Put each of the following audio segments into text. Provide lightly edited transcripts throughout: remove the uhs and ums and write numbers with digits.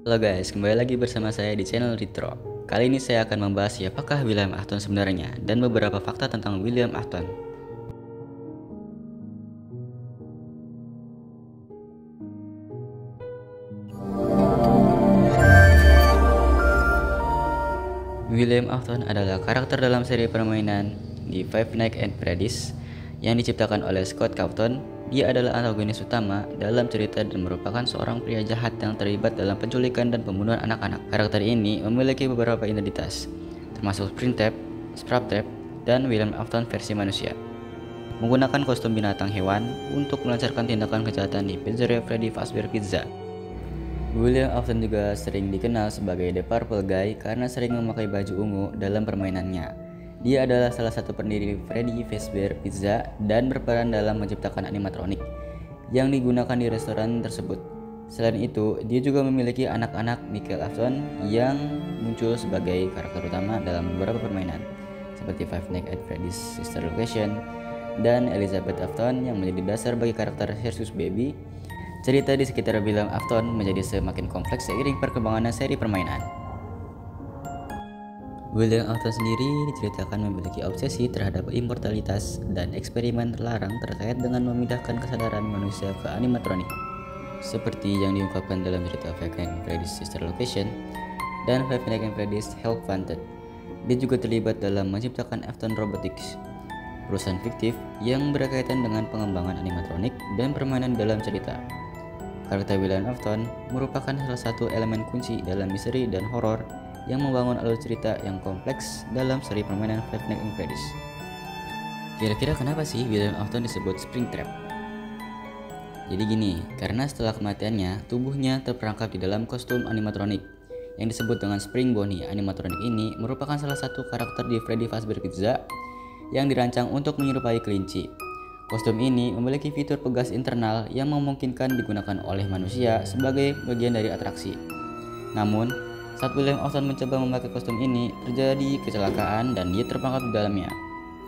Halo guys, kembali lagi bersama saya di channel Retro. Kali ini saya akan membahas siapakah William Afton sebenarnya dan beberapa fakta tentang William Afton. William Afton adalah karakter dalam seri permainan di Five Nights at Freddy's yang diciptakan oleh Scott Cawthon. Dia adalah antagonis utama dalam cerita dan merupakan seorang pria jahat yang terlibat dalam penculikan dan pembunuhan anak-anak. Karakter ini memiliki beberapa identitas, termasuk Springtrap, Springtrap, dan William Afton versi manusia. Menggunakan kostum binatang hewan untuk melancarkan tindakan kejahatan di Pizzeria Freddy Fazbear Pizza. William Afton juga sering dikenal sebagai The Purple Guy karena sering memakai baju ungu dalam permainannya. Dia adalah salah satu pendiri Freddy Fazbear Pizza dan berperan dalam menciptakan animatronik yang digunakan di restoran tersebut. Selain itu, dia juga memiliki anak-anak Michael Afton yang muncul sebagai karakter utama dalam beberapa permainan, seperti Five Nights at Freddy's Sister Location dan Elizabeth Afton yang menjadi dasar bagi karakter Hershey's Baby. Cerita di sekitar William Afton menjadi semakin kompleks seiring perkembangan seri permainan. William Afton sendiri diceritakan memiliki obsesi terhadap immortalitas dan eksperimen terlarang terkait dengan memindahkan kesadaran manusia ke animatronik, seperti yang diungkapkan dalam cerita Five Nights at Freddy's Sister Location dan Five Nights at Freddy's Help Wanted. Dia juga terlibat dalam menciptakan Afton Robotics, perusahaan fiktif yang berkaitan dengan pengembangan animatronik dan permainan dalam cerita. Karakter William Afton merupakan salah satu elemen kunci dalam misteri dan horor yang membangun alur cerita yang kompleks dalam seri permainan Five Nights at Freddy's. Kira-kira kenapa sih William Afton disebut Springtrap? Jadi gini, karena setelah kematiannya, tubuhnya terperangkap di dalam kostum animatronik yang disebut dengan Spring Bonnie. Animatronik ini merupakan salah satu karakter di Freddy Fazbear Pizza yang dirancang untuk menyerupai kelinci. Kostum ini memiliki fitur pegas internal yang memungkinkan digunakan oleh manusia sebagai bagian dari atraksi. Namun, saat William Afton mencoba memakai kostum ini, terjadi kecelakaan dan dia terperangkap di dalamnya.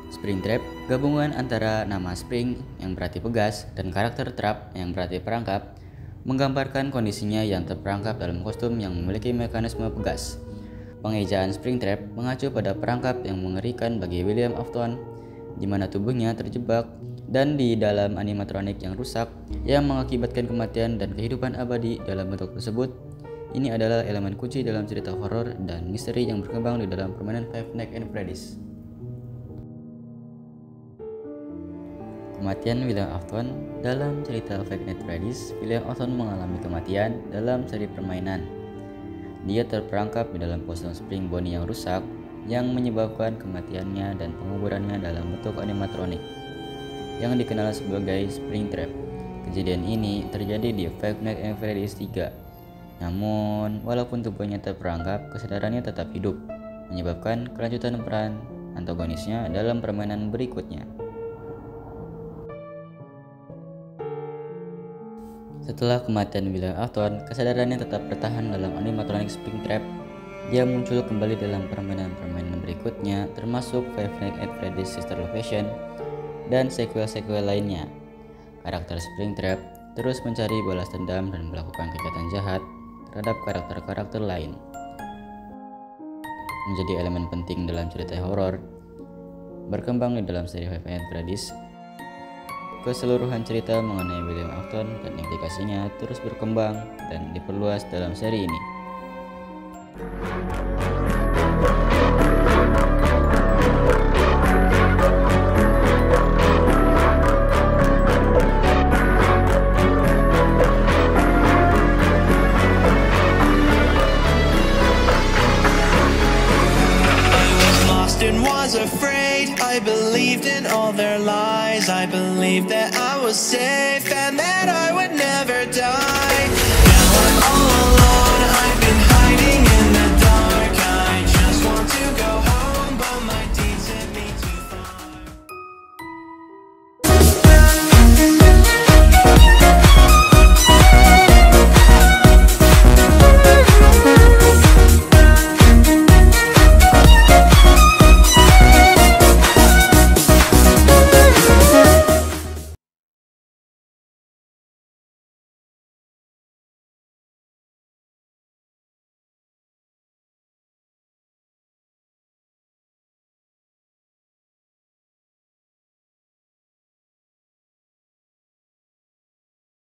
Springtrap, gabungan antara nama Spring yang berarti pegas dan karakter Trap yang berarti perangkap, menggambarkan kondisinya yang terperangkap dalam kostum yang memiliki mekanisme pegas. Pengejaan Springtrap mengacu pada perangkap yang mengerikan bagi William Afton, di mana tubuhnya terjebak dan di dalam animatronik yang rusak yang mengakibatkan kematian dan kehidupan abadi dalam bentuk tersebut. Ini adalah elemen kunci dalam cerita horor dan misteri yang berkembang di dalam permainan Five Nights at Freddy's. Kematian William Afton dalam cerita Five Nights at Freddy's. William Afton mengalami kematian dalam seri permainan. Dia terperangkap di dalam kostum Spring Bonnie yang rusak yang menyebabkan kematiannya dan penguburannya dalam bentuk animatronik yang dikenal sebagai Springtrap. Kejadian ini terjadi di Five Nights at Freddy's 3. Namun, walaupun tubuhnya terperangkap, kesadarannya tetap hidup, menyebabkan kelanjutan peran antagonisnya dalam permainan berikutnya. Setelah kematian William Afton, kesadarannya tetap bertahan dalam animatronik Springtrap. Dia muncul kembali dalam permainan-permainan berikutnya, termasuk Five Nights at Freddy's Sister Location dan sequel-sequel lainnya. Karakter Springtrap terus mencari balas dendam dan melakukan kegiatan jahat terhadap karakter-karakter lain. Menjadi elemen penting dalam cerita horor berkembang di dalam seri Five Nights at Freddy's. Keseluruhan cerita mengenai William Afton dan implikasinya terus berkembang dan diperluas dalam seri ini. Afraid, I believed in all their lies. I believed that I was safe and that I would